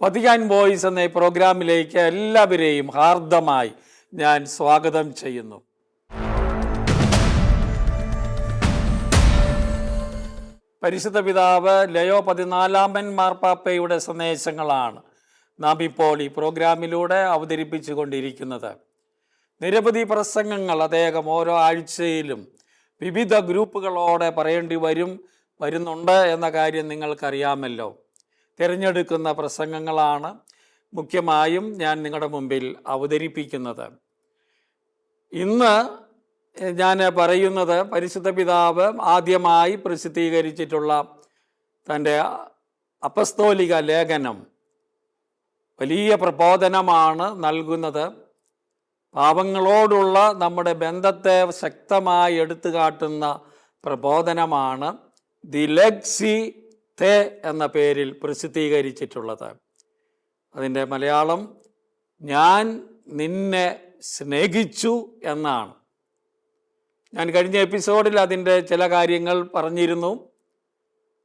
Vatican voice എന്ന പ്രോഗ്രാമിലേക്ക് എല്ലാവരെയും ഹാർദമായി ഞാൻ സ്വാഗതം ചെയ്യുന്നു. പരിശുദ്ധ പിതാവ് ലയോ 14 മാർപ്പാപ്പയുടെ സന്ദേശങ്ങളാണ് നാം ഇപ്പോൾ ഈ പ്രോഗ്രാമിലൂടെ അവതരിപ്പിച്ചു കൊണ്ടിരിക്കുന്നത്. നിരവധി പ്രസംഗങ്ങൾ അദ്ദേഹം ഓരോ ആഴ്ചയിലും വിവിധ ഗ്രൂപ്പുകളോടെ വരുന്നുണ്ട് എന്ന കാര്യം നിങ്ങൾക്കറിയാമല്ലോ. തിരഞ്ഞെടുക്കുന്ന പ്രസംഗങ്ങളാണ് മുഖ്യമായും ഞാൻ നിങ്ങളുടെ മുമ്പിൽ അവതരിപ്പിക്കുന്നത്. ഇന്ന് ഞാൻ പറയുന്നത് പരിശുദ്ധ പിതാവ് ആദ്യമായി പ്രസിദ്ധീകരിച്ചിട്ടുള്ള തൻ്റെ അപ്പസ്തോലിക ലേഖനം വലിയ പ്രബോധനമാണ് നൽകുന്നത്. പാപങ്ങളോടുള്ള നമ്മുടെ ബന്ധത്തെ ശക്തമായി എടുത്തു കാട്ടുന്ന പ്രബോധനമാണ് ദി ലെഗ്സി തേ എന്ന പേരിൽ പ്രസിദ്ധീകരിച്ചിട്ടുള്ളത്. അതിൻ്റെ മലയാളം ഞാൻ നിന്നെ സ്നേഹിച്ചു എന്നാണ്. ഞാൻ കഴിഞ്ഞ എപ്പിസോഡിൽ അതിൻ്റെ ചില കാര്യങ്ങൾ പറഞ്ഞിരുന്നു.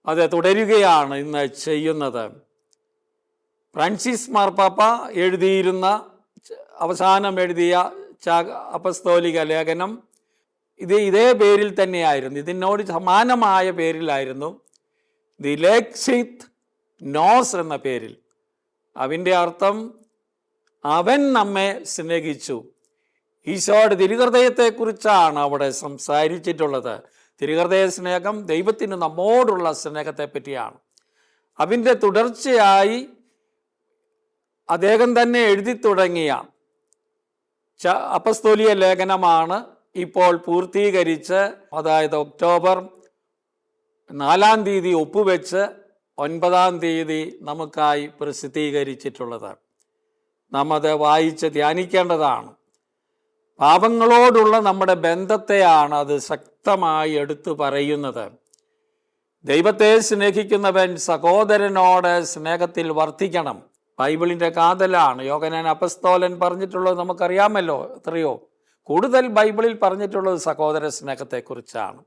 അത് തുടരുകയാണ് ഇന്ന് ചെയ്യുന്നത്. ഫ്രാൻസിസ് മാർപ്പാപ്പ അവസാനം എഴുതിയ അപ്പസ്തോലിക ലേഖനം ഇതേ പേരിൽ തന്നെയായിരുന്നു. ഇതിനോട് സമാനമായ പേരിലായിരുന്നു, ദി ലെഗ്സിത് നോസ് എന്ന പേരിൽ. അതിൻ്റെ അർത്ഥം അവൻ നമ്മെ സ്നേഹിച്ചു. ഈശോയുടെ തിരുഹൃദയത്തെക്കുറിച്ചാണ് അവിടെ സംസാരിച്ചിട്ടുള്ളത്. തിരുഹൃദയ സ്നേഹം ദൈവത്തിന് നമ്മോടുള്ള സ്നേഹത്തെ പറ്റിയാണ്. അതിൻ്റെ തുടർച്ചയായി അദ്ദേഹം തന്നെ എഴുതി തുടങ്ങിയ അപ്പസ്തോലിക ലേഖനമാണ് ഇപ്പോൾ പൂർത്തീകരിച്ച്, അതായത് ഒക്ടോബർ 4-ാം തീയതി ഒപ്പുവെച്ച് 9-ാം തീയതി നമുക്കായി പ്രസിദ്ധീകരിച്ചിട്ടുള്ളത്. നാം അത് വായിച്ച് ധ്യാനിക്കേണ്ടതാണ്. പാപങ്ങളോടുള്ള നമ്മുടെ ബന്ധത്തെയാണ് അത് ശക്തമായി എടുത്തു പറയുന്നത്. ദൈവത്തെ സ്നേഹിക്കുന്നവൻ സഹോദരനോട് സ്നേഹത്തിൽ വർദ്ധിക്കണം. ബൈബിളിൻ്റെ കാതലാണ്. യോഹന്നാൻ അപ്പസ്തോലൻ പറഞ്ഞിട്ടുള്ളത് നമുക്കറിയാമല്ലോ. എത്രയോ കൂടുതൽ ബൈബിളിൽ പറഞ്ഞിട്ടുള്ളത് സഹോദര സ്നേഹത്തെക്കുറിച്ചാണ്.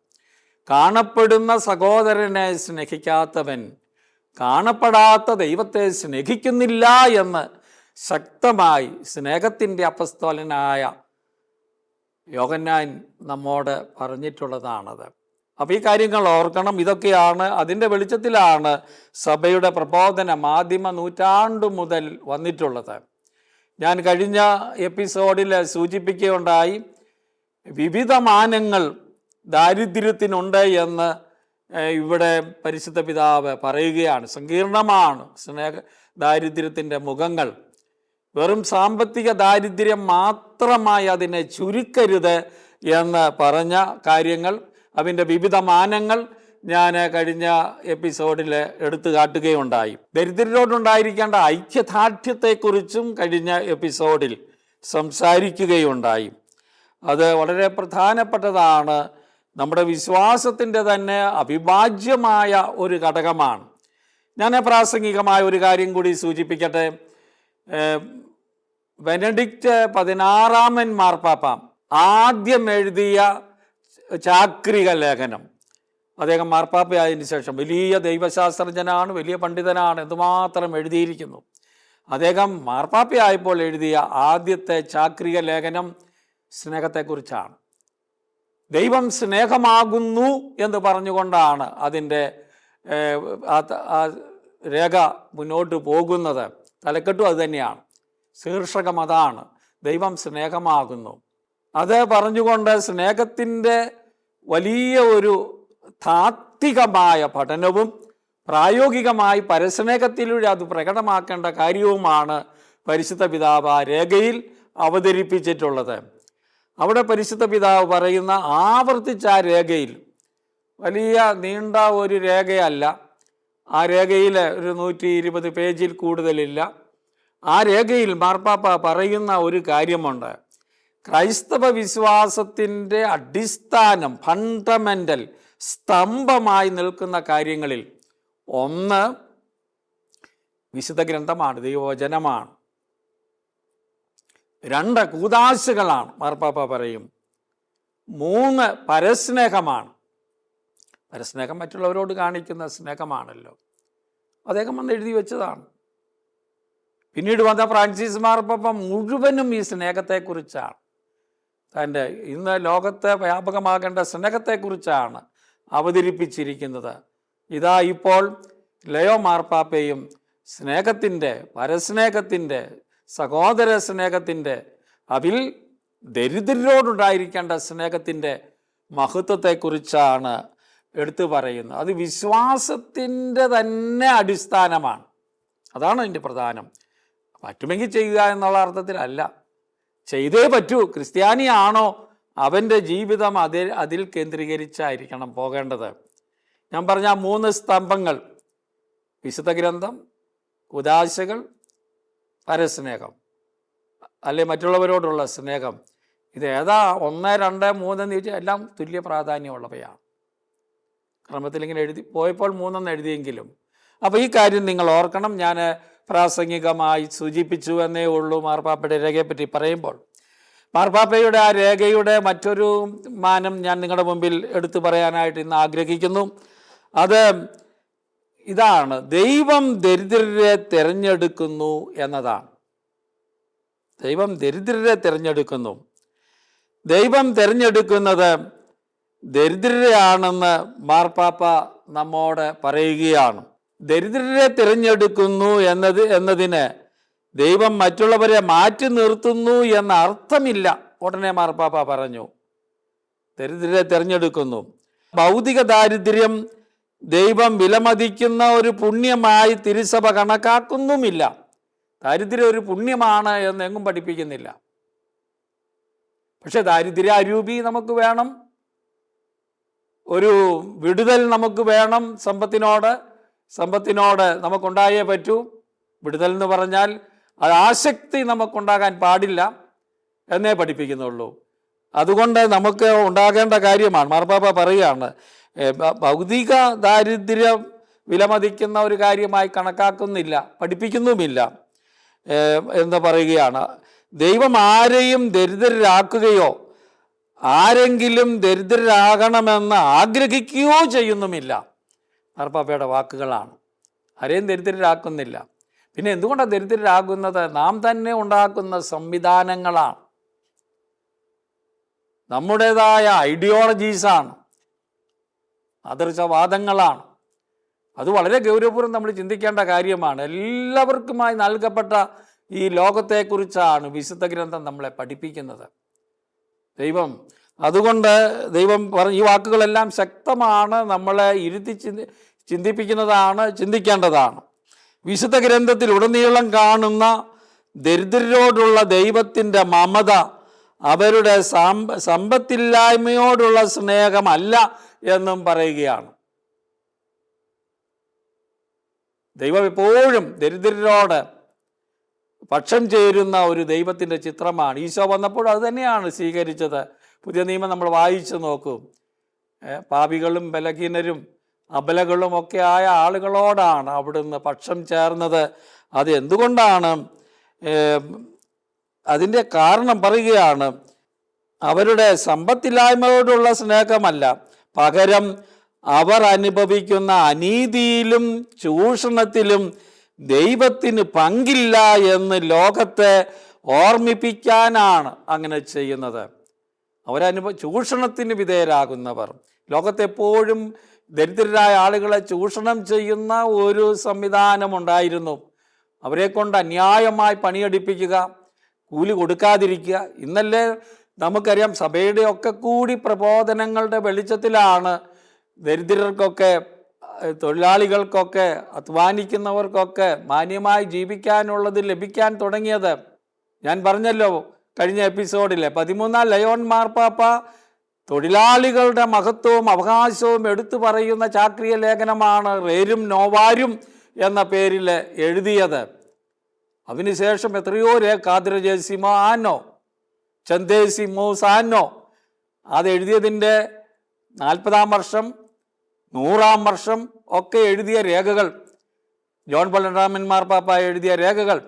കാണപ്പെടുന്ന സഹോദരനെ സ്നേഹിക്കാത്തവൻ കാണപ്പെടാത്ത ദൈവത്തെ സ്നേഹിക്കുന്നില്ല എന്ന് ശക്തമായി സ്നേഹത്തിൻ്റെ അപ്പസ്തോലനായ യോഹന്നാൻ നമ്മോട് പറഞ്ഞിട്ടുള്ളതാണത്. അപ്പോൾ ഈ കാര്യങ്ങൾ ഓർക്കണം. ഇതൊക്കെയാണ് അതിൻ്റെ വെളിച്ചത്തിലാണ് സഭയുടെ പ്രബോധനം ആദിമ നൂറ്റാണ്ടു മുതൽ വന്നിട്ടുള്ളത്. ഞാൻ കഴിഞ്ഞ എപ്പിസോഡിൽ സൂചിപ്പിക്കുകയുണ്ടായി, വിവിധ മാനങ്ങൾ ദാരിദ്ര്യത്തിനുണ്ട് എന്ന് ഇവിടെ പരിശുദ്ധ പിതാവ് പറയുകയാണ്. സങ്കീർണമാണ് ദാരിദ്ര്യത്തിൻ്റെ മുഖങ്ങൾ. വെറും സാമ്പത്തിക ദാരിദ്ര്യം മാത്രമായി അതിനെ ചുരുക്കരുത് എന്ന് പറഞ്ഞ കാര്യങ്ങൾ, അതിൻ്റെ വിവിധ മാനങ്ങൾ ഞാൻ കഴിഞ്ഞ എപ്പിസോഡിൽ എടുത്തു കാട്ടുകയുണ്ടായി. ദരിദ്രരോടുണ്ടായിരിക്കേണ്ട ഐക്യദാർഢ്യത്തെക്കുറിച്ചും കഴിഞ്ഞ എപ്പിസോഡിൽ സംസാരിക്കുകയുണ്ടായി. അത് വളരെ പ്രധാനപ്പെട്ടതാണ്. നമ്മുടെ വിശ്വാസത്തിൻ്റെ തന്നെ അവിഭാജ്യമായ ഒരു ഘടകമാണ്. ഞാൻ പ്രാസംഗികമായ ഒരു കാര്യം കൂടി സൂചിപ്പിക്കട്ടെ. ബെനഡിക്റ്റ് 16 മാർപ്പാപ്പ ആദ്യം എഴുതിയ ചാക്രിക ലേഖനം, അദ്ദേഹം മാർപ്പാപ്പയായതിനു ശേഷം വലിയ ദൈവശാസ്ത്രജ്ഞനാണ്, വലിയ പണ്ഡിതനാണ്, എന്തുമാത്രം എഴുതിയിരിക്കുന്നു. അദ്ദേഹം മാർപ്പാപ്പയായപ്പോൾ എഴുതിയ ആദ്യത്തെ ചാക്രിക ലേഖനം സ്നേഹത്തെക്കുറിച്ചാണ്. ദൈവം സ്നേഹമാകുന്നു എന്ന് പറഞ്ഞുകൊണ്ടാണ് അതിൻ്റെ രേഖ മുന്നോട്ട് പോകുന്നത്. തലക്കെട്ടും അത് തന്നെയാണ്, ശീർഷകം അതാണ്, ദൈവം സ്നേഹമാകുന്നു. അത് പറഞ്ഞുകൊണ്ട് സ്നേഹത്തിൻ്റെ വലിയ ഒരു താത്വികമായ പഠനവും പ്രായോഗികമായി പരസ്നേഹത്തിലൂടെ അത് പ്രകടമാക്കേണ്ട കാര്യവുമാണ് പരിശുദ്ധ പിതാവ് ആ രേഖയിൽ അവതരിപ്പിച്ചിട്ടുള്ളത്. അവിടെ പരിശുദ്ധ പിതാവ് പറയുന്ന ആവർത്തിച്ച ആ രേഖയിൽ, വലിയ നീണ്ട ഒരു രേഖയല്ല, ആ രേഖയിൽ ഒരു 120 പേജിൽ കൂടുതലില്ല. ആ രേഖയിൽ മാർപ്പാപ്പ പറയുന്ന ഒരു കാര്യമുണ്ട്. ക്രൈസ്തവ വിശ്വാസത്തിൻ്റെ അടിസ്ഥാനം, ഫണ്ടമെൻ്റൽ സ്തംഭമായി നിൽക്കുന്ന കാര്യങ്ങളിൽ ഒന്ന് വിശുദ്ധ ഗ്രന്ഥമാണ്, ദൈവവചനമാണ്. 2 കൂദാശകളാണ് മാർപ്പാപ്പ പറയും. 3 പരസ്നേഹമാണ്. പരസ്നേഹം മറ്റുള്ളവരോട് കാണിക്കുന്ന സ്നേഹമാണല്ലോ. അദ്ദേഹം വന്ന് എഴുതി വെച്ചതാണ്. പിന്നീട് വന്ന ഫ്രാൻസിസ് മാർപ്പാപ്പ മുഴുവനും ഈ സ്നേഹത്തെക്കുറിച്ചാണ്, തൻ്റെ ഇന്ന് ലോകത്തെ വ്യാപകമാകേണ്ട സ്നേഹത്തെക്കുറിച്ചാണ് അവതരിപ്പിച്ചിരിക്കുന്നത്. ഇതാ ഇപ്പോൾ ലയോ മാർപ്പാപ്പയും സ്നേഹത്തിൻ്റെ, പരസ്നേഹത്തിൻ്റെ, സഹോദര സ്നേഹത്തിൻ്റെ, അതിൽ ദരിദ്രരോടുണ്ടായിരിക്കേണ്ട സ്നേഹത്തിൻ്റെ മഹത്വത്തെക്കുറിച്ചാണ് എടുത്തു പറയുന്നത്. അത് വിശ്വാസത്തിൻ്റെ തന്നെ അടിസ്ഥാനമാണ്. അതാണ് അതിൻ്റെ പ്രധാനം. പറ്റുമെങ്കിൽ ചെയ്യുക എന്നുള്ള അർത്ഥത്തിലല്ല, ചെയ്തേ പറ്റൂ. ക്രിസ്ത്യാനിയാണോ അവൻ്റെ ജീവിതം അതിൽ കേന്ദ്രീകരിച്ചായിരിക്കണം പോകേണ്ടത്. ഞാൻ പറഞ്ഞ 3 സ്തംഭങ്ങൾ, വിശുദ്ധ ഗ്രന്ഥം, ഉദാശകൾ, പരസ്നേഹം, അല്ലെ മറ്റുള്ളവരോടുള്ള സ്നേഹം, ഇത് ഏതാ 1, 2, 3 എന്ന് ചോദിച്ചാൽ എല്ലാം തുല്യ പ്രാധാന്യമുള്ളവയാണ്. ക്രമത്തിൽ ഇങ്ങനെ പോയപ്പോൾ 3 എഴുതിയെങ്കിലും. അപ്പോൾ ഈ കാര്യം നിങ്ങൾ ഓർക്കണം. ഞാൻ പ്രാസംഗികമായി സൂചിപ്പിച്ചു എന്നേ ഉള്ളൂ മാർപ്പാപ്പയുടെ രേഖയെപ്പറ്റി പറയുമ്പോൾ. മാർപ്പാപ്പയുടെ ആ രേഖയുടെ മറ്റൊരു മാനം ഞാൻ നിങ്ങളുടെ മുമ്പിൽ എടുത്തു പറയാനായിട്ട് ഇന്ന് ആഗ്രഹിക്കുന്നു. അത് ഇതാണ്: ദൈവം ദരിദ്രരെ തിരഞ്ഞെടുക്കുന്നു എന്നതാണ്. ദൈവം ദരിദ്രരെ തിരഞ്ഞെടുക്കുന്നു. ദൈവം തിരഞ്ഞെടുക്കുന്നത് ദരിദ്രരെയാണെന്ന് മാർപ്പാപ്പ നമ്മോട് പറയുകയാണ്. ദരിദ്രരെ തിരഞ്ഞെടുക്കുന്നു എന്നതിന് ദൈവം മറ്റുള്ളവരെ മാറ്റി നിർത്തുന്നു എന്ന അർത്ഥമില്ല. ഉടനെ മാർപ്പാപ്പ പറഞ്ഞു, ദരിദ്രരെ തിരഞ്ഞെടുക്കുന്നു. ഭൗതിക ദാരിദ്ര്യം ദൈവം വിലമതിക്കുന്ന ഒരു പുണ്യമായി തിരുസഭ കണക്കാക്കുന്നുമില്ല. ദാരിദ്ര്യം ഒരു പുണ്യമാണ് എന്നെങ്ങും പഠിപ്പിക്കുന്നില്ല. പക്ഷെ ദാരിദ്ര്യ അരൂപി നമുക്ക് വേണം, ഒരു വിടുതൽ നമുക്ക് വേണം. സമ്പത്തിനോട് നമുക്കുണ്ടായേ പറ്റൂ. വിടുതൽ എന്ന് പറഞ്ഞാൽ അത് ആസക്തി നമുക്കുണ്ടാകാൻ പാടില്ല എന്നേ പഠിപ്പിക്കുന്നുള്ളൂ. അതുകൊണ്ട് നമുക്ക് ഉണ്ടാകേണ്ട കാര്യമാണ്. മാർപ്പാപ്പ പറയുകയാണ്, ഭൗതിക ദാരിദ്ര്യം വിലമതിക്കുന്ന ഒരു കാര്യമായി കണക്കാക്കുന്നില്ല, പഠിപ്പിക്കുന്നുമില്ല എന്ന് പറയുകയാണ്. ദൈവം ആരെയും ദരിദ്രരാക്കുകയോ ആരെങ്കിലും ദരിദ്രരാകണമെന്ന് ആഗ്രഹിക്കുകയോ ചെയ്യുന്നുമില്ല. മാർപ്പാപ്പയുടെ വാക്കുകളാണ്. ആരെയും ദരിദ്രരാക്കുന്നില്ല. പിന്നെ എന്തുകൊണ്ടാണ് ദരിദ്രരാകുന്നത്? നാം തന്നെ ഉണ്ടാക്കുന്ന സംവിധാനങ്ങളാണ്, നമ്മുടേതായ ഐഡിയോളജീസാണ്, ആദർശവാദങ്ങളാണ്. അത് വളരെ ഗൗരവപൂർവ്വം നമ്മൾ ചിന്തിക്കേണ്ട കാര്യമാണ്. എല്ലാവർക്കുമായി നൽകപ്പെട്ട ഈ ലോകത്തെക്കുറിച്ചാണ് വിശുദ്ധ ഗ്രന്ഥം നമ്മളെ പഠിപ്പിക്കുന്നത്. അതുകൊണ്ട് ദൈവം ഈ വാക്കുകളെല്ലാം ശക്തമാണ്, നമ്മളെ ഇരുത്തി ചിന്തിപ്പിക്കുന്നതാണ്, ചിന്തിക്കേണ്ടതാണ്. വിശുദ്ധ ഗ്രന്ഥത്തിൽ ഉടനീളം കാണുന്ന ദരിദ്രരോടുള്ള ദൈവത്തിൻ്റെ മമത അവരുടെ സമ്പത്തില്ലായ്മയോടുള്ള സ്നേഹമല്ല എന്നും പറയുകയാണ്. ദൈവം എപ്പോഴും ദരിദ്രരോട് പക്ഷം ചേരുന്ന ഒരു ദൈവത്തിൻ്റെ ചിത്രമാണ്. ഈശോ വന്നപ്പോൾ അത് തന്നെയാണ് സ്വീകരിച്ചത്. പുതിയ നിയമം നമ്മൾ വായിച്ചു നോക്കും. പാപികളും ബലഹീനരും അബലകളും ഒക്കെ ആയ ആളുകളോടാണ് അവിടുന്ന് പക്ഷം ചേർന്നത്. അത് എന്തുകൊണ്ടാണ്? അതിൻ്റെ കാരണം പറയുകയാണ്, അവരുടെ സമ്പത്തില്ലായ്മയോടുള്ള സ്നേഹമല്ല, പകരം അവർ അനുഭവിക്കുന്ന അനീതിയിലും ചൂഷണത്തിലും ദൈവത്തിന് പങ്കില്ല എന്ന് ലോകത്തെ ഓർമ്മിപ്പിക്കാനാണ് അങ്ങനെ ചെയ്യുന്നത്. ചൂഷണത്തിന് വിധേയരാകുന്നവർ, ലോകത്തെപ്പോഴും ദരിദ്രരായ ആളുകളെ ചൂഷണം ചെയ്യുന്ന ഒരു സംവിധാനമുണ്ടായിരുന്നു. അവരെ കൊണ്ട് അന്യായമായി പണിയെടുപ്പിക്കുക, കൂലി കൊടുക്കാതിരിക്കുക. ഇന്നല്ലേ നമുക്കറിയാം, സഭയുടെ ഒക്കെ കൂടി പ്രബോധനങ്ങളുടെ വെളിച്ചത്തിലാണ് ദരിദ്രർക്കൊക്കെ, തൊഴിലാളികൾക്കൊക്കെ, അധ്വാനിക്കുന്നവർക്കൊക്കെ മാന്യമായി ജീവിക്കാനുള്ളത് ലഭിക്കാൻ തുടങ്ങിയത്. ഞാൻ പറഞ്ഞല്ലോ കഴിഞ്ഞ എപ്പിസോഡിലെ 13-ാം ലയോൺ മാർപ്പാപ്പ തൊഴിലാളികളുടെ മഹത്വവും അവകാശവും എടുത്തു പറയുന്ന ചാക്രിക ലേഖനമാണ് റേരും നോവാരും എന്ന പേരിൽ എഴുതിയത്. അതിനുശേഷം എത്രയോ കാദ്രജേസിമോ ആനോ ചന്ദേസിമോ സാനോ അത് എഴുതിയതിൻ്റെ 40-ാം വർഷം 100-ാം വർഷം ഒക്കെ എഴുതിയ രേഖകൾ, ജോൺ പോൾ രണ്ടാമൻ മാർപ്പാപ്പ എഴുതിയ രേഖകൾ,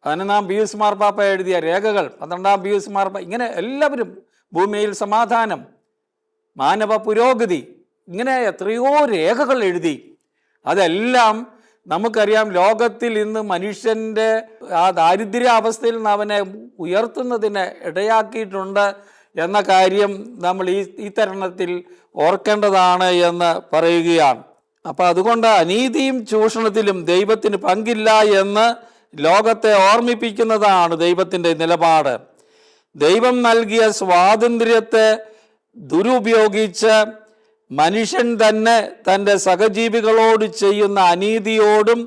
11-ാം പിയൂസ് മാർപ്പാപ്പ എഴുതിയ രേഖകൾ, 12-ാം പിയൂസ് മാർപ്പാപ്പ, ഇങ്ങനെ എല്ലാവരും ഭൂമിയിൽ സമാധാനം, മാനവ പുരോഗതി, ഇങ്ങനെ എത്രയോ രേഖകൾ എഴുതി. അതെല്ലാം നമുക്കറിയാം, ലോകത്തിൽ ഇന്ന് മനുഷ്യൻ്റെ ആ ദാരിദ്ര്യ അവസ്ഥയിൽ നിന്ന് അവനെ ഉയർത്തുന്നതിന് ഇടയാക്കിയിട്ടുണ്ട് എന്ന കാര്യം നമ്മൾ ഈ തരുണത്തിൽ ഓർക്കേണ്ടതാണ് എന്ന് പറയുകയാണ്. അപ്പം അതുകൊണ്ട് അനീതിയും ചൂഷണത്തിലും ദൈവത്തിന് പങ്കില്ല എന്ന് ലോകത്തെ ഓർമ്മിപ്പിക്കുന്നതാണ് ദൈവത്തിൻ്റെ നിലപാട്. ദൈവം നൽകിയ സ്വാതന്ത്ര്യത്തെ ദുരുപയോഗിച്ച് മനുഷ്യൻ തന്നെ തൻ്റെ സഹജീവികളോട് ചെയ്യുന്ന അനീതിയോടും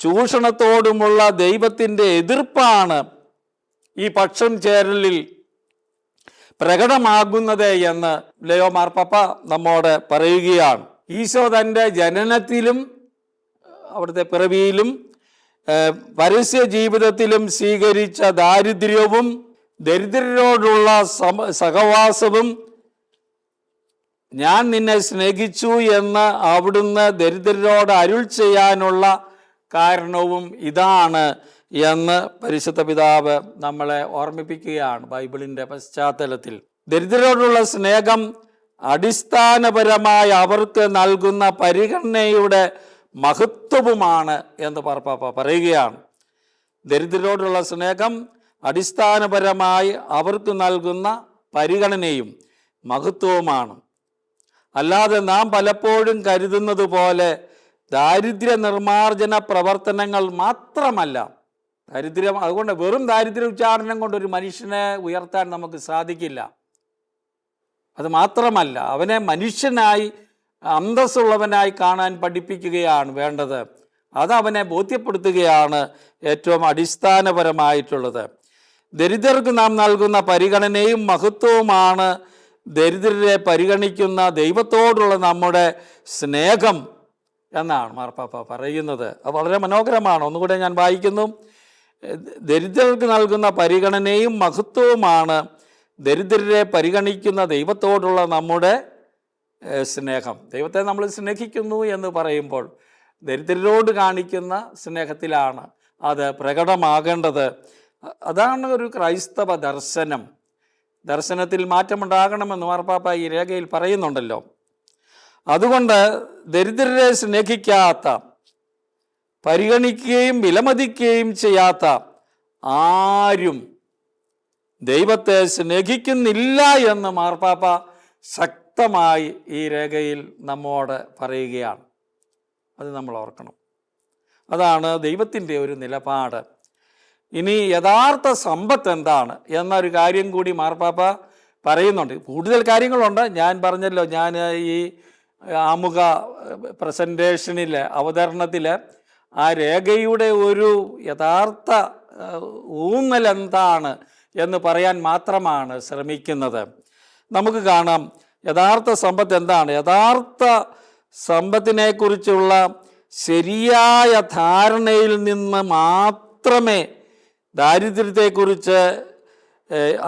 ചൂഷണത്തോടുമുള്ള ദൈവത്തിൻ്റെ എതിർപ്പാണ് ഈ പക്ഷം ചേരലിൽ പ്രകടമാകുന്നത് എന്ന് ലെയോ മാർപ്പാപ്പ നമ്മോട് പറയുകയാണ്. ഈശോ തൻ്റെ ജനനത്തിലും അവിടുത്തെ പിറവിയിലും പരസ്യ ജീവിതത്തിലും സ്വീകരിച്ച ദാരിദ്ര്യവും ദരിദ്രരോടുള്ള സഹവാസവും, ഞാൻ നിന്നെ സ്നേഹിച്ചു എന്ന് അവിടുന്ന് ദരിദ്രരോട് അരുൾ ചെയ്യാനുള്ള കാരണവും ഇതാണ് എന്ന് പരിശുദ്ധ പിതാവ് നമ്മളെ ഓർമ്മിപ്പിക്കുകയാണ് ബൈബിളിൻ്റെ പശ്ചാത്തലത്തിൽ. ദരിദ്രരോടുള്ള സ്നേഹം അടിസ്ഥാനപരമായി അവർക്ക് നൽകുന്ന പരിഗണനയുടെ മഹത്വവുമാണ് എന്ന് മാർപ്പാപ്പ പറയുകയാണ്. ദരിദ്രരോടുള്ള സ്നേഹം അടിസ്ഥാനപരമായി അവർക്ക് നൽകുന്ന പരിഗണനയും മഹത്വവുമാണ്. അല്ലാതെ നാം പലപ്പോഴും കരുതുന്നത് പോലെ ദാരിദ്ര്യ നിർമ്മാർജ്ജന പ്രവർത്തനങ്ങൾ മാത്രമല്ല അതുകൊണ്ട് വെറും ദാരിദ്ര്യ ഉച്ചാരണം കൊണ്ട് ഒരു മനുഷ്യനെ ഉയർത്താൻ നമുക്ക് സാധിക്കില്ല. അത് മാത്രമല്ല, അവനെ മനുഷ്യനായി അന്തസ്സുള്ളവനായി കാണാൻ പഠിപ്പിക്കുകയാണ് വേണ്ടത്. അത് അവനെ ബോധ്യപ്പെടുത്തുകയാണ് ഏറ്റവും അടിസ്ഥാനപരമായിട്ടുള്ളത്. ദരിദ്രർക്ക് നാം നൽകുന്ന പരിഗണനയും മഹത്വവുമാണ് ദരിദ്രരെ പരിഗണിക്കുന്ന ദൈവത്തോടുള്ള നമ്മുടെ സ്നേഹം എന്നാണ് മാർപ്പാപ്പ പറയുന്നത്. അത് വളരെ മനോഹരമാണ്. ഒന്നുകൂടെ ഞാൻ വായിക്കുന്നു. ദരിദ്രർക്ക് നൽകുന്ന പരിഗണനയും മഹത്വവുമാണ് ദരിദ്രരെ പരിഗണിക്കുന്ന ദൈവത്തോടുള്ള നമ്മുടെ സ്നേഹം. ദൈവത്തെ നമ്മൾ സ്നേഹിക്കുന്നു എന്ന് പറയുമ്പോൾ ദരിദ്രരോട് കാണിക്കുന്ന സ്നേഹത്തിലാണ് അത് പ്രകടമാകേണ്ടത്. അതാണ് ഒരു ക്രൈസ്തവ ദർശനത്തിൽ മാറ്റമുണ്ടാകണമെന്ന് മാർപ്പാപ്പ ഈ രേഖയിൽ പറയുന്നുണ്ടല്ലോ. അതുകൊണ്ട് ദരിദ്രരെ സ്നേഹിക്കാത്ത, പരിഗണിക്കുകയും വിലമതിക്കുകയും ചെയ്യാത്ത ആരും ദൈവത്തെ സ്നേഹിക്കുന്നില്ല എന്ന് മാർപ്പാപ്പ ശക്തമായി ഈ രേഖയിൽ നമ്മോട് പറയുകയാണ്. അത് നമ്മൾ ഓർക്കണം. അതാണ് ദൈവത്തിൻ്റെ ഒരു നിലപാട്. ഇനി യഥാർത്ഥ സമ്പത്ത് എന്താണ് എന്നൊരു കാര്യം കൂടി മാർപ്പാപ്പ പറയുന്നുണ്ട്. കൂടുതൽ കാര്യങ്ങളുണ്ട്. ഞാൻ പറഞ്ഞല്ലോ, ഞാൻ ഈ ആമുഖ പ്രസൻറ്റേഷനിൽ, അവതരണത്തിൽ ആ രേഖയുടെ ഒരു യഥാർത്ഥ ഊന്നൽ എന്താണ് എന്ന് പറയാൻ മാത്രമാണ് ശ്രമിക്കുന്നത്. നമുക്ക് കാണാം യഥാർത്ഥ സമ്പത്ത് എന്താണ്. യഥാർത്ഥ സമ്പത്തിനെക്കുറിച്ചുള്ള ശരിയായ ധാരണയിൽ നിന്ന് മാത്രമേ ദാരിദ്ര്യത്തെക്കുറിച്ച്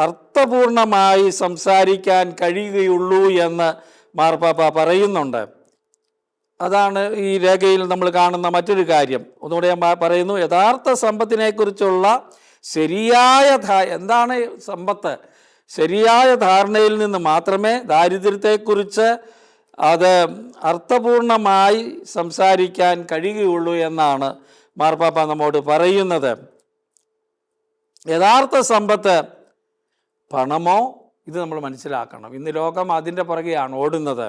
അർത്ഥപൂർണമായി സംസാരിക്കാൻ കഴിയുകയുള്ളൂ എന്ന് മാർപ്പാപ്പ പറയുന്നുണ്ട്. അതാണ് ഈ രേഖയിൽ നമ്മൾ കാണുന്ന മറ്റൊരു കാര്യം. ഒന്നുകൂടെ ഞാൻ പറയുന്നു, യഥാർത്ഥ സമ്പത്തിനെക്കുറിച്ചുള്ള ശരിയായ എന്താണ് സമ്പത്ത്, ശരിയായ ധാരണയിൽ നിന്ന് മാത്രമേ ദാരിദ്ര്യത്തെക്കുറിച്ച് അത് അർത്ഥപൂർണമായി സംസാരിക്കാൻ കഴിയുകയുള്ളൂ എന്നാണ് മാർപ്പാപ്പ നമ്മോട് പറയുന്നത്. യഥാർത്ഥ സമ്പത്ത് പണമോ, ഇത് നമ്മൾ മനസ്സിലാക്കണം. ഇന്ന് ലോകം അതിൻ്റെ പുറകെയാണ് ഓടുന്നത്.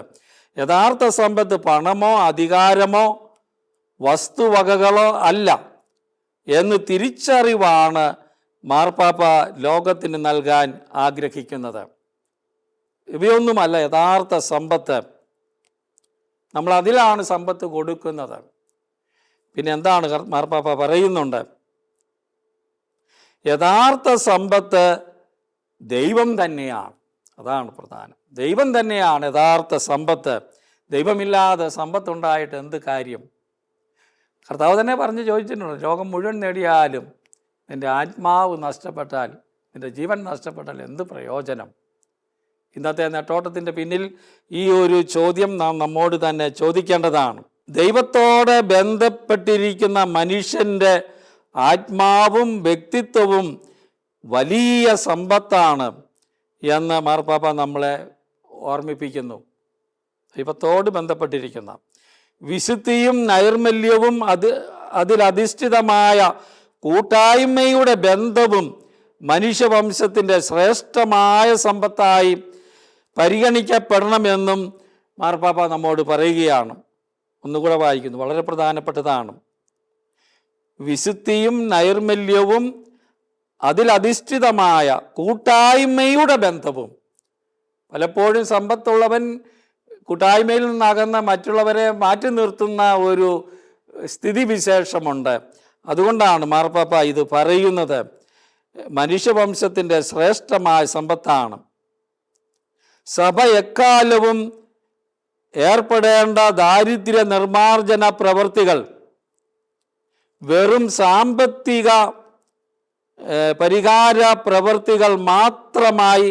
യഥാർത്ഥ സമ്പത്ത് പണമോ അധികാരമോ വസ്തുവകകളോ അല്ല എന്ന് തിരിച്ചറിവാണ് മാർപ്പാപ്പ ലോകത്തിന് നൽകാൻ ആഗ്രഹിക്കുന്നത്. ഇവയൊന്നുമല്ല യഥാർത്ഥ സമ്പത്ത്. നമ്മൾ അതിലാണ് സമ്പത്ത് കൊടുക്കുന്നത്. പിന്നെ എന്താണ് മാർപ്പാപ്പ പറയുന്നുണ്ട്? യഥാർത്ഥ സമ്പത്ത് ദൈവം തന്നെയാണ്. അതാണ് പ്രധാനം. ദൈവം തന്നെയാണ് യഥാർത്ഥ സമ്പത്ത്. ദൈവമില്ലാതെ സമ്പത്തുണ്ടായിട്ട് എന്ത് കാര്യം? കർത്താവ് തന്നെ പറഞ്ഞ് ചോദിച്ചിട്ടുണ്ട്, ലോകം മുഴുവൻ നേടിയാലും നിൻ്റെ ആത്മാവ് നഷ്ടപ്പെട്ടാൽ, നിൻ്റെ ജീവൻ നഷ്ടപ്പെട്ടാൽ എന്ത് പ്രയോജനം? ഇന്നത്തെ നെട്ടോട്ടത്തിൻ്റെ പിന്നിൽ ഈ ഒരു ചോദ്യം നാം നമ്മോട് തന്നെ ചോദിക്കേണ്ടതാണ്. ദൈവത്തോടെ ബന്ധപ്പെട്ടിരിക്കുന്ന മനുഷ്യൻ്റെ ആത്മാവും വ്യക്തിത്വവും വലിയ സമ്പത്താണ് എന്ന് മാർപ്പാപ്പ നമ്മളെ ഓർമ്മിപ്പിക്കുന്നു. ദൈവത്തോട് ബന്ധപ്പെട്ടിരിക്കുന്ന വിശുദ്ധിയും നൈർമല്യവും അതിലധിഷ്ഠിതമായ കൂട്ടായ്മയുടെ ബന്ധവും മനുഷ്യവംശത്തിൻ്റെ ശ്രേഷ്ഠമായ സമ്പത്തായി പരിഗണിക്കപ്പെടണമെന്നും മാർപ്പാപ്പ നമ്മോട് പറയുകയാണ്. ഒന്നുകൂടെ വായിക്കുന്നു, വളരെ പ്രധാനപ്പെട്ടതാണ്. വിശുദ്ധിയും നൈർമല്യവും അതിലധിഷ്ഠിതമായ കൂട്ടായ്മയുടെ ബന്ധവും. പലപ്പോഴും സമ്പത്തുള്ളവൻ കൂട്ടായ്മയിൽ നിന്നകന്ന മറ്റുള്ളവരെ മാറ്റി നിർത്തുന്ന ഒരു സ്ഥിതിവിശേഷമുണ്ട്. അതുകൊണ്ടാണ് മാർപ്പാപ്പ ഇത് പറയുന്നത്. മനുഷ്യവംശത്തിൻ്റെ ശ്രേഷ്ഠമായ സമ്പത്താണ്. സഭ എക്കാലവും ഏർപ്പെടേണ്ട ദാരിദ്ര്യ നിർമ്മാർജ്ജന പ്രവൃത്തികൾ വെറും സാമ്പത്തിക പരിഹാര പ്രവൃത്തികൾ മാത്രമായി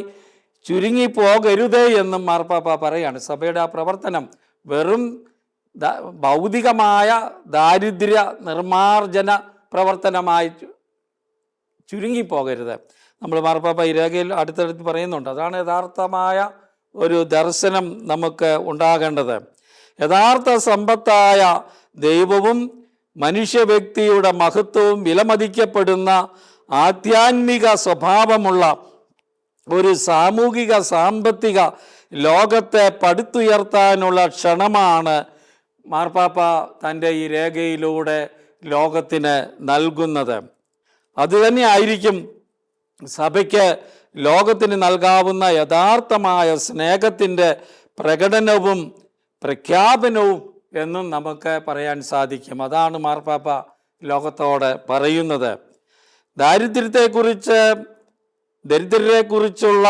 ചുരുങ്ങിപ്പോകരുതേ എന്നും മാർപ്പാപ്പ പറയാണ്. സഭയുടെ ആ പ്രവർത്തനം വെറും ഭൗതികമായ ദാരിദ്ര്യ നിർമ്മാർജ്ജന പ്രവർത്തനമായി ചുരുങ്ങിപ്പോകരുത്. നമ്മൾ മാർപ്പാപ്പ ഈ രേഖയിൽ അടുത്തടുത്ത് പറയുന്നുണ്ട്. അതാണ് യഥാർത്ഥമായ ഒരു ദർശനം നമുക്ക് ഉണ്ടാകേണ്ടത്. യഥാർത്ഥ സമ്പത്തായ ദൈവവും മനുഷ്യ വ്യക്തിയുടെ മഹത്വവും വിലമതിക്കപ്പെടുന്ന ആധ്യാത്മിക സ്വഭാവമുള്ള ഒരു സാമൂഹിക സാമ്പത്തിക ലോകത്തെ പടുത്തുയർത്താനുള്ള ക്ഷണമാണ് മാർപ്പാപ്പ തൻ്റെ ഈ രേഖയിലൂടെ ലോകത്തിന് നൽകുന്നത്. അതുതന്നെയായിരിക്കും സഭയ്ക്ക് ലോകത്തിന് നൽകാവുന്ന യഥാർത്ഥമായ സ്നേഹത്തിൻ്റെ പ്രകടനവും പ്രഖ്യാപനവും എന്നും നമുക്ക് പറയാൻ സാധിക്കും. അതാണ് മാർപ്പാപ്പ ലോകത്തോട് പറയുന്നത്. ദരിദ്രരെക്കുറിച്ചുള്ള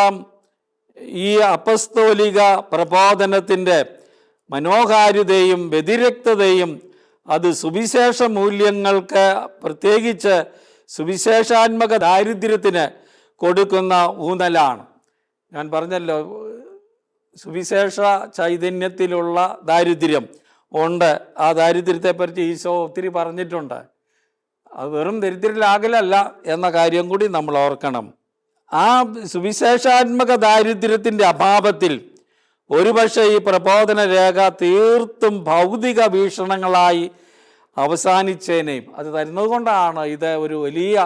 ഈ അപ്പസ്തോലിക പ്രബോധനത്തിൻ്റെ മനോഹാരിതയും വ്യതിരക്തതയും അത് സുവിശേഷ മൂല്യങ്ങൾക്ക്, പ്രത്യേകിച്ച് സുവിശേഷാത്മക ദാരിദ്ര്യത്തിന് കൊടുക്കുന്ന ഊന്നലാണ്. ഞാൻ പറഞ്ഞല്ലോ, സുവിശേഷ ചൈതന്യത്തിലുള്ള ദാരിദ്ര്യം ഉണ്ട്. ആ ദാരിദ്ര്യത്തെപ്പറ്റി ഈശോ ഒത്തിരി പറഞ്ഞിട്ടുണ്ട്. അത് വെറും ദരിദ്രരാകലല്ല എന്ന കാര്യം കൂടി നമ്മൾ ഓർക്കണം. ആ സുവിശേഷാത്മക ദാരിദ്ര്യത്തിൻ്റെ അഭാവത്തിൽ ഒരുപക്ഷെ ഈ പ്രബോധന രേഖ തീർത്തും ഭൗതിക വീക്ഷണങ്ങളായി അവസാനിച്ചേനെയും. അത് തരുന്നത് കൊണ്ടാണ് ഇത് ഒരു വലിയ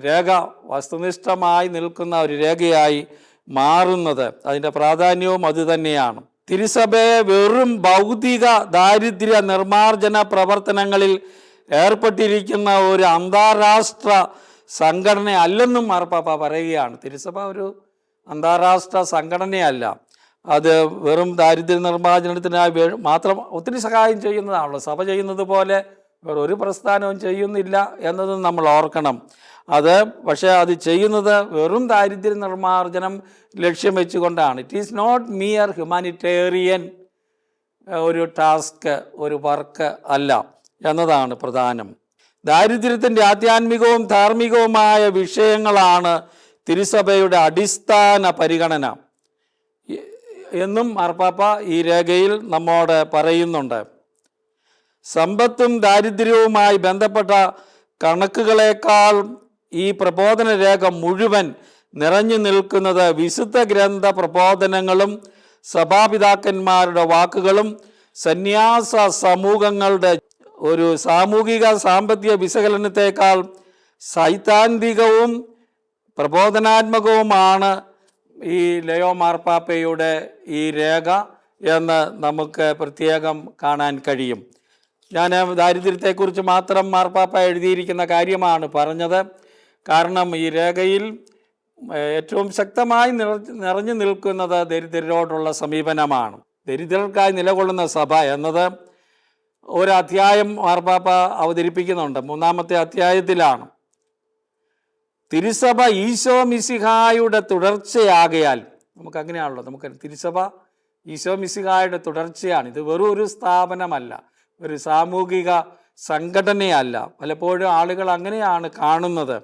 രേഖ, വസ്തുനിഷ്ഠമായി നിൽക്കുന്ന ഒരു രേഖയായി മാറുന്നത്. അതിൻ്റെ പ്രാധാന്യവും അതുതന്നെയാണ്. തിരുസഭയെ വെറും ഭൗതിക ദാരിദ്ര്യ നിർമ്മാർജ്ജന പ്രവർത്തനങ്ങളിൽ ഏർപ്പെട്ടിരിക്കുന്ന ഒരു അന്താരാഷ്ട്ര സംഘടന അല്ലെന്നും മാർപ്പാപ്പ പറയുകയാണ്. തിരുസഭ ഒരു അന്താരാഷ്ട്ര സംഘടനയല്ല. അത് വെറും ദാരിദ്ര്യ നിർമ്മാർജ്ജനത്തിനായി മാത്രം ഒത്തിരി സഹായം ചെയ്യുന്നതാണല്ലോ. സഭ ചെയ്യുന്നത് പോലെ വേറൊരു പ്രസ്ഥാനവും ചെയ്യുന്നില്ല എന്നതും നമ്മൾ ഓർക്കണം. പക്ഷേ അത് ചെയ്യുന്നത് വെറും ദാരിദ്ര്യ നിർമ്മാർജ്ജനം ലക്ഷ്യം വെച്ചുകൊണ്ടാണ്. It is not mere humanitarian ഒരു ടാസ്ക്, ഒരു വർക്ക് അല്ല എന്നതാണ് പ്രധാനം. ദാരിദ്ര്യത്തിൻ്റെ ആധ്യാത്മികവും ധാർമ്മികവുമായ വിഷയങ്ങളാണ് തിരുസഭയുടെ അടിസ്ഥാന പരിഗണന എന്നും മാർപ്പാപ്പ ഈ രേഖയിൽ നമ്മോട് പറയുന്നുണ്ട്. സമ്പത്തും ദാരിദ്ര്യവുമായി ബന്ധപ്പെട്ട കണക്കുകളേക്കാൾ ഈ പ്രബോധന രേഖ മുഴുവൻ നിറഞ്ഞു നിൽക്കുന്നത് വിശുദ്ധ ഗ്രന്ഥ പ്രബോധനങ്ങളും സഭാപിതാക്കന്മാരുടെ വാക്കുകളും സന്യാസ സമൂഹങ്ങളുടെ ഒരു സാമൂഹിക സാമ്പത്തിക വിശകലനത്തേക്കാൾ സൈദ്ധാന്തികവും പ്രബോധനാത്മകവുമാണ് ഈ ലയോ മാർപ്പാപ്പയുടെ ഈ രേഖ എന്ന് നമുക്ക് പ്രത്യേകം കാണാൻ കഴിയും. ഞാൻ ദാരിദ്ര്യത്തെക്കുറിച്ച് മാത്രം മാർപ്പാപ്പ എഴുതിയിരിക്കുന്ന കാര്യമാണ് പറഞ്ഞത്. കാരണം ഈ രേഖയിൽ ഏറ്റവും ശക്തമായി നിറഞ്ഞു നിൽക്കുന്നത് ദരിദ്രരോടുള്ള സമീപനമാണ്. ദരിദ്രർക്കായി നിലകൊള്ളുന്ന സഭ എന്നത് ഒരു അധ്യായം മാർപ്പാപ്പ അവതരിപ്പിക്കുന്നുണ്ട്. 3-ാമത്തെ അധ്യായത്തിലാണ്. തിരുസഭ ഈശോ മിശിഹായുടെ തുടർച്ചയാകയാൽ, നമുക്കങ്ങനെയാണല്ലോ, നമുക്ക് തിരുസഭ ഈശോ മിശിഹായുടെ തുടർച്ചയാണ്. ഇത് വെറും ഒരു സ്ഥാപനമല്ല, ഒരു സാമൂഹിക സംഘടനയല്ല. പലപ്പോഴും ആളുകൾ അങ്ങനെയാണ് കാണുന്നത്.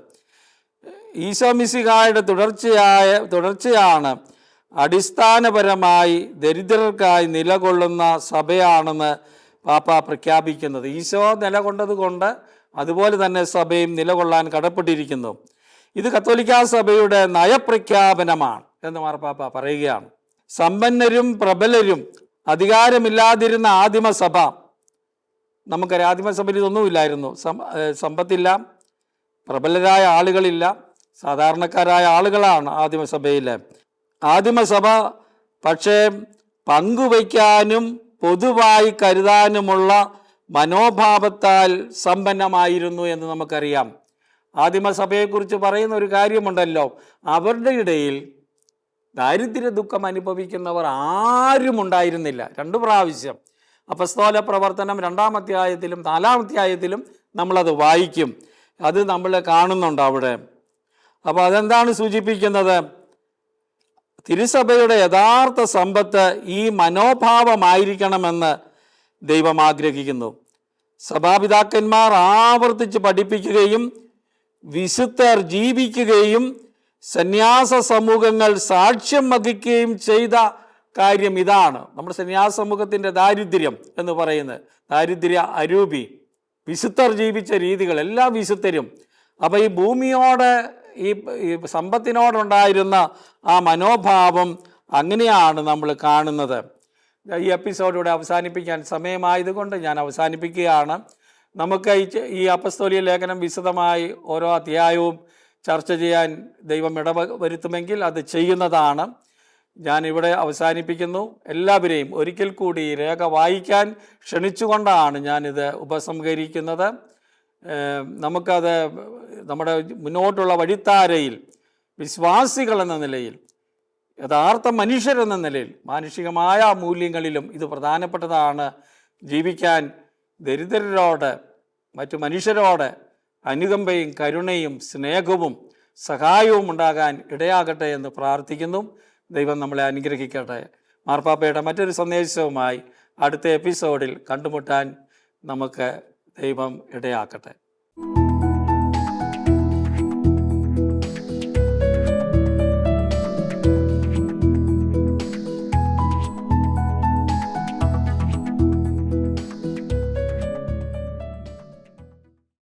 ഈശോ മിശിഹായുടെ തുടർച്ചയാണ് അടിസ്ഥാനപരമായി ദരിദ്രർക്കായി നിലകൊള്ളുന്ന സഭയാണെന്ന് പാപ്പ പ്രഖ്യാപിക്കുന്നത്. ഈശോ നിലകൊണ്ടത് കൊണ്ട് അതുപോലെ തന്നെ സഭയും നിലകൊള്ളാൻ കടപ്പെട്ടിരിക്കുന്നു. ഇത് കത്തോലിക്കാ സഭയുടെ നയപ്രഖ്യാപനമാണ് എന്ന് മാർപ്പാപ്പ പറയുകയാണ്. സമ്പന്നരും പ്രബലരും അധികാരമില്ലാതിരുന്ന ആദിമസഭ നമുക്കറിയാം ആദിമസഭയിൽ ഇതൊന്നുമില്ലായിരുന്നു. സമ്പത്തില്ല, പ്രബലരായ ആളുകളില്ല, സാധാരണക്കാരായ ആളുകളാണ് ആദിമസഭയിൽ. ആദിമസഭ പക്ഷേ പങ്കുവയ്ക്കാനും പൊതുവായി കരുതാനുമുള്ള മനോഭാവത്താൽ സമ്പന്നമായിരുന്നു എന്ന് നമുക്കറിയാം. ആദിമസഭയെക്കുറിച്ച് പറയുന്ന ഒരു കാര്യമുണ്ടല്ലോ, അവരുടെ ഇടയിൽ ദാരിദ്ര്യ ദുഃഖം അനുഭവിക്കുന്നവർ ആരും ഉണ്ടായിരുന്നില്ല. 2 പ്രാവശ്യം അപ്പസ്തോല പ്രവർത്തനം 2-ാം അധ്യായത്തിലും 4-ാം അധ്യായത്തിലും നമ്മളത് വായിക്കും. അത് നമ്മൾ കാണുന്നുണ്ട് അവിടെ. അപ്പോൾ അതെന്താണ് സൂചിപ്പിക്കുന്നത്? തിരുസഭയുടെ യഥാർത്ഥ സമ്പത്ത് ഈ മനോഭാവമായിരിക്കണമെന്ന് ദൈവം ആഗ്രഹിക്കുന്നു. സഭാപിതാക്കന്മാർ ആവർത്തിച്ച് പഠിപ്പിക്കുകയും വിശുദ്ധർ ജീവിക്കുകയും സന്യാസ സമൂഹങ്ങൾ സാക്ഷ്യം വഹിക്കുകയും ചെയ്ത കാര്യം ഇതാണ്. നമ്മുടെ സന്യാസ സമൂഹത്തിൻ്റെ ദാരിദ്ര്യം എന്ന് പറയുന്നത്, ദാരിദ്ര്യ അരൂപി, വിശുദ്ധർ ജീവിച്ച രീതികൾ, എല്ലാ വിശുദ്ധരും. അപ്പോൾ ഈ ഭൂമിയോട് ഈ സമ്പത്തിനോടുണ്ടായിരുന്ന ആ മനോഭാവം അങ്ങനെയാണ് നമ്മൾ കാണുന്നത്. ഈ എപ്പിസോഡിലൂടെ അവസാനിപ്പിക്കാൻ സമയമായതുകൊണ്ട് ഞാൻ അവസാനിപ്പിക്കുകയാണ്. നമുക്ക് ഈ അപ്പസ്തോലിക ലേഖനം വിശദമായി ഓരോ അധ്യായവും ചർച്ച ചെയ്യാൻ ദൈവം വരുത്തുമെങ്കിൽ അത് ചെയ്യുന്നതാണ്. ഞാനിവിടെ അവസാനിപ്പിക്കുന്നു. എല്ലാവരെയും ഒരിക്കൽ കൂടി രേഖ വായിക്കാൻ ക്ഷണിച്ചുകൊണ്ടാണ് ഞാനിത് ഉപസംഹരിക്കുന്നത്. നമുക്കത് നമ്മുടെ മുന്നോട്ടുള്ള വഴിത്താരയിൽ വിശ്വാസികൾ എന്ന നിലയിൽ, യഥാർത്ഥ മനുഷ്യരെന്ന നിലയിൽ, മാനുഷികമായ മൂല്യങ്ങളിലും ഇത് പ്രധാനപ്പെട്ടതാണ്. ജീവിക്കാൻ ദരിദ്രരോട്, മറ്റു മനുഷ്യരോട് അനുകമ്പയും കരുണയും സ്നേഹവും സഹായവും ഉണ്ടാകാൻ ഇടയാകട്ടെ എന്ന് പ്രാർത്ഥിക്കുന്നു. ദൈവം നമ്മളെ അനുഗ്രഹിക്കട്ടെ. മാർപ്പാപ്പയുടെ മറ്റൊരു സന്ദേശവുമായി അടുത്ത എപ്പിസോഡിൽ കണ്ടുമുട്ടാൻ നമുക്ക് ദൈവം ഇടയാക്കട്ടെ.